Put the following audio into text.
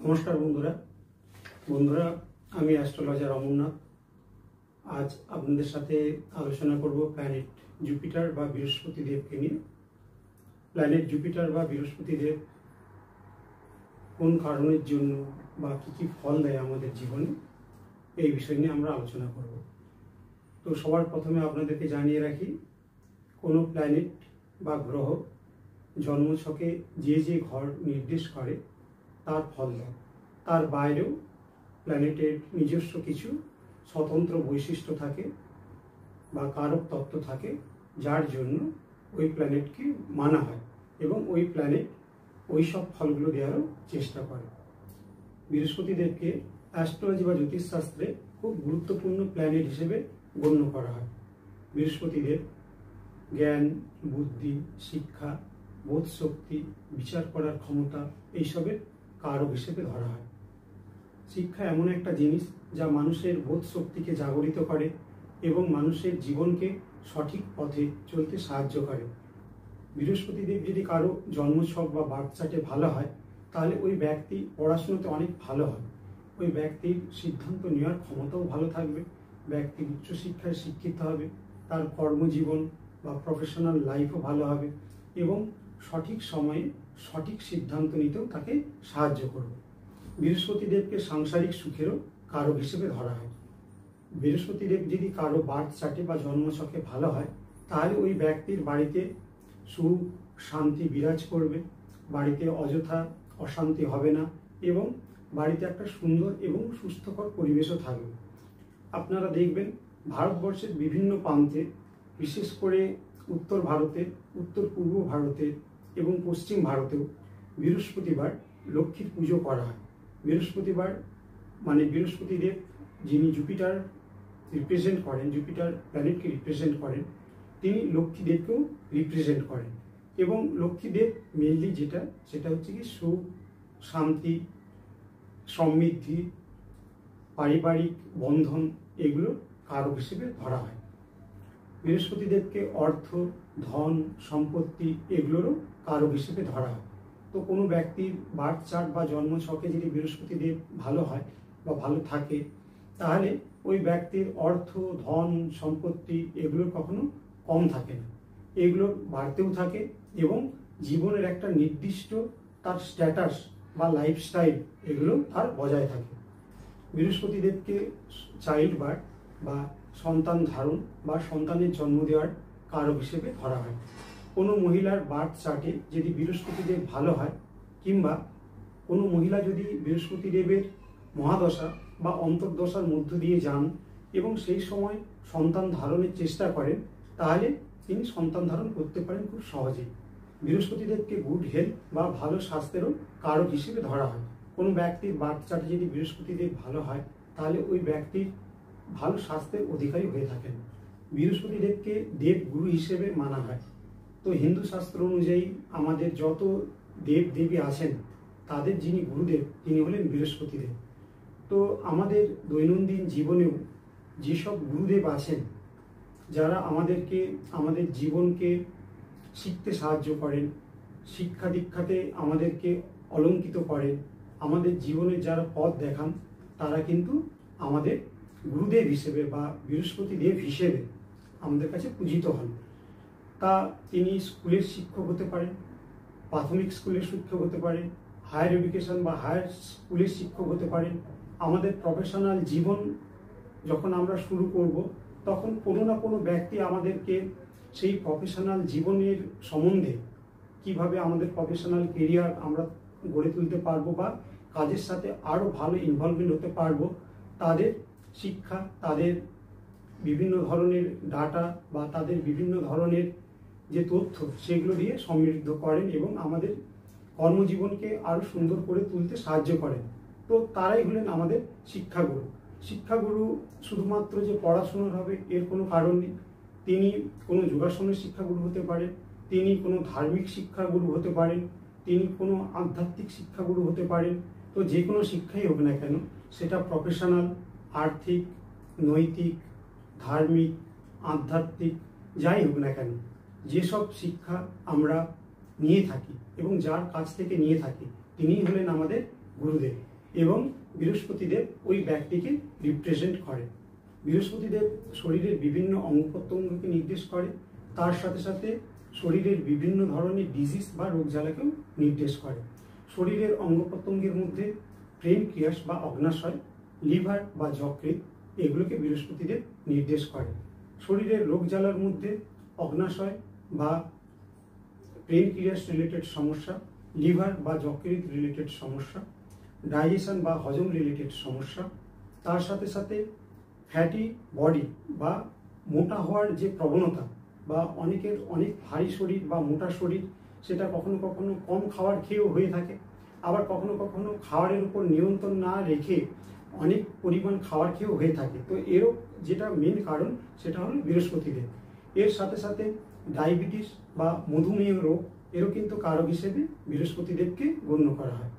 নমস্কার বন্ধুরা আমি অ্যাস্ট্রোলজার অমরনাথ। আজ আপনাদের সাথে আলোচনা করব প্ল্যানেট জুপিটার বা বৃহস্পতি দেবকে নিয়ে। প্ল্যানেট জুপিটার বা বৃহস্পতি দেব কোন কারণের জন্য বা কী কী ফল দেয় আমাদের জীবনে, এই বিষয় নিয়ে আমরা আলোচনা করব। তো সবার প্রথমে আপনাদেরকে জানিয়ে রাখি, কোনো প্ল্যানেট বা গ্রহ জন্মছকে যে যে ঘর নির্দেশ করে তার ফল দেয়। তার বাইরেও প্ল্যানেটের নিজস্ব কিছু স্বতন্ত্র বৈশিষ্ট্য থাকে বা কারক তত্ত্ব থাকে, যার জন্য ওই প্ল্যানেটকে মানা হয় এবং ওই প্ল্যানেট ওই সব ফলগুলো দেওয়ারও চেষ্টা করে। বৃহস্পতিদেবকে অ্যাস্ট্রোলজি বা জ্যোতিষশাস্ত্রে খুব গুরুত্বপূর্ণ প্ল্যানেট হিসেবে গণ্য করা হয়। বৃহস্পতিদেব জ্ঞান, বুদ্ধি, শিক্ষা, বোধ শক্তি, বিচার করার ক্ষমতা এইসবের কারক হিসেবে ধরা হয়। শিক্ষা এমন একটা জিনিস যা মানুষের বোধ শক্তিকে জাগরিত করে এবং মানুষের জীবনকে সঠিক পথে চলতে সাহায্য করে। বৃহস্পতিদেব যদি কারো জন্মছক বা বার্থ চার্টে ভালো হয়, তাহলে ওই ব্যক্তি পড়াশোনাতে অনেক ভালো হয়, ওই ব্যক্তির সিদ্ধান্ত নেওয়ার ক্ষমতাও ভালো থাকবে, ব্যক্তি উচ্চশিক্ষায় শিক্ষিত হবে, তার কর্মজীবন বা প্রফেশনাল লাইফও ভালো হবে এবং সঠিক সময়ে সঠিক সিদ্ধান্ত নিতেও তাকে সাহায্য করবে। বৃহস্পতিদেবকে সাংসারিক সুখেরও কারক হিসেবে ধরা হয়। বৃহস্পতিদেব যদি কারো বার্থ চার্টে বা জন্মছকে ভালো হয়, তাহলে ওই ব্যক্তির বাড়িতে সুখ শান্তি বিরাজ করবে, বাড়িতে অযথা অশান্তি হবে না এবং বাড়িতে একটা সুন্দর এবং সুস্থকর পরিবেশও থাকবে। আপনারা দেখবেন ভারতবর্ষের বিভিন্ন প্রান্তে, বিশেষ করে উত্তর ভারতে, উত্তর পূর্ব ভারতে এবং পশ্চিম ভারতেও বৃহস্পতিবার লক্ষ্মীর পুজো করা হয়। বৃহস্পতিবার মানে বৃহস্পতিদেব যিনি জুপিটার রিপ্রেজেন্ট করেন, জুপিটার প্ল্যানেটকে রিপ্রেজেন্ট করেন, তিনি লক্ষ্মীদেবকেও রিপ্রেজেন্ট করেন এবং লক্ষ্মীদেব মেনলি সেটা হচ্ছে কি সুখ শান্তি সমৃদ্ধি পারিবারিক বন্ধন এগুলোর কারক হিসেবে ধরা হয়। বৃহস্পতিদেবকে অর্থ ধন সম্পত্তি এগুলোরও কারক হিসেবে ধরা হয়। তো কোনো ব্যক্তির বার্থ চার্ট বা জন্মছকে যদি বৃহস্পতিদেব ভালো হয় বা ভালো থাকে, তাহলে ওই ব্যক্তির অর্থ ধন সম্পত্তি এগুলোর কখনো কম থাকে না, এগুলোর বাড়তেও থাকে এবং জীবনের একটা নির্দিষ্ট তার স্ট্যাটাস বা লাইফস্টাইল এগুলো তার বজায় থাকে। বৃহস্পতিদেবকে চাইল্ড বার্থ বা সন্তান ধারণ বা সন্তানের জন্ম দেওয়ার কারক হিসেবে ধরা হয়। কোনো মহিলার বার্থ চার্টে যদি বৃহস্পতিদেব ভালো হয় কিংবা কোনো মহিলা যদি বৃহস্পতিদেবের মহাদশা বা অন্তর্দশার মধ্য দিয়ে যান এবং সেই সময় সন্তান ধারণের চেষ্টা করেন, তাহলে তিনি সন্তান ধারণ করতে পারেন খুব সহজেই। বৃহস্পতিদেবকে গুড হেলথ বা ভালো স্বাস্থ্যেরও কারক হিসেবে ধরা হয়। কোনো ব্যক্তির বার্থ চার্টে যদি বৃহস্পতিদেব ভালো হয়, তাহলে ওই ব্যক্তির ভালো স্বাস্থ্যের অধিকারী হয়ে থাকেন। বৃহস্পতিদেবকে দেবগুরু হিসেবে মানা হয়। তো হিন্দু শাস্ত্র অনুযায়ী আমাদের যত দেব দেবী আছেন, তাদের যিনি গুরুদেব তিনি হলেন বৃহস্পতিদেব। তো আমাদের দৈনন্দিন জীবনেও যেসব গুরুদেব আছেন, যারা আমাদের জীবনকে শিখতে সাহায্য করেন, শিক্ষা দীক্ষাতে আমাদেরকে অলঙ্কিত করেন, আমাদের জীবনের যারা পথ দেখান, তারা কিন্তু আমাদের গুরুদেব হিসেবে বা বৃহস্পতি দেব হিসেবে আমাদের কাছে পূজিত হন। তা তিনি স্কুলের শিক্ষক হতে পারেন, প্রাথমিক স্কুলের শিক্ষক হতে পারেন, হায়ার এডুকেশন বা হায়ার স্কুলের শিক্ষক হতে পারেন। আমাদের প্রফেশনাল জীবন যখন আমরা শুরু করব, তখন কোনো না কোনো ব্যক্তি আমাদেরকে সেই প্রফেশনাল জীবনের সম্বন্ধে কিভাবে আমাদের প্রফেশনাল কেরিয়ার আমরা গড়ে তুলতে পারবো বা কাজের সাথে আরও ভালো ইনভলভমেন্ট হতে পারবো, তাদের শিক্ষা, তাদের বিভিন্ন ধরনের ডাটা বা তাদের বিভিন্ন ধরনের যে তথ্য সেগুলো দিয়ে সমৃদ্ধ করেন এবং আমাদের কর্মজীবনকে আরও সুন্দর করে তুলতে সাহায্য করেন। তো তারাই হলেন আমাদের শিক্ষাগুরু। শিক্ষাগুরু শুধুমাত্র যে পড়াশোনার হবে এর কোনো কারণ নেই। তিনি কোনো যোগাসনের শিক্ষাগুরু হতে পারেন, তিনি কোনো ধার্মিক শিক্ষাগুরু হতে পারেন, তিনি কোনো আধ্যাত্মিক শিক্ষাগুরু হতে পারেন। তো যে কোনো শিক্ষাই হোক না কেন, সেটা প্রফেশনাল, আর্থিক, নৈতিক, ধার্মিক, আধ্যাত্মিক যাই হোক না কেন, যেসব শিক্ষা আমরা নিয়ে থাকি এবং যার কাছ থেকে নিয়ে থাকি, তিনিই হলেন আমাদের গুরুদেব, এবং বৃহস্পতিদেব ওই ব্যক্তিকে রিপ্রেজেন্ট করে। বৃহস্পতিদেব শরীরের বিভিন্ন অঙ্গ প্রত্যঙ্গকে নির্দেশ করে, তার সাথে সাথে শরীরের বিভিন্ন ধরনের ডিজিজ বা রোগ জ্বালাকেও নির্দেশ করে। শরীরের অঙ্গ প্রত্যঙ্গের মধ্যে পেনক্রিয়াস বা অগ্নাশয়, লিভার বা যকৃৎ, এগুলোকে বৃহস্পতিদেব নির্দেশ করে। শরীরের রোগ জ্বালার মধ্যে অগ্নাশয় বা পেনক্রিয়াস রিলেটেড সমস্যা, লিভার বা যকৃৎ রিলেটেড সমস্যা, ডাইজেশন বা হজম রিলেটেড সমস্যা, তার সাথে সাথে ফ্যাটি বডি বা মোটা হওয়ার যে প্রবণতা, বা অনেকের অনেক ভারী শরীর বা মোটা শরীর, সেটা কখনো কখনো কম খাবার খেয়েও হয়ে থাকে, আবার কখনো কখনো খাবারের উপর নিয়ন্ত্রণ না রেখে অনেক পরিমাণ খাবার খেয়েও হয়ে থাকে। তো এরও যেটা মেন কারণ সেটা হলো বৃহস্পতিদেব। এর সাথে সাথে ডায়াবেটিস বা মধুমেহ রোগ, এরও কিন্তু কারক হিসেবে বৃহস্পতিদেবকে গণ্য করা হয়।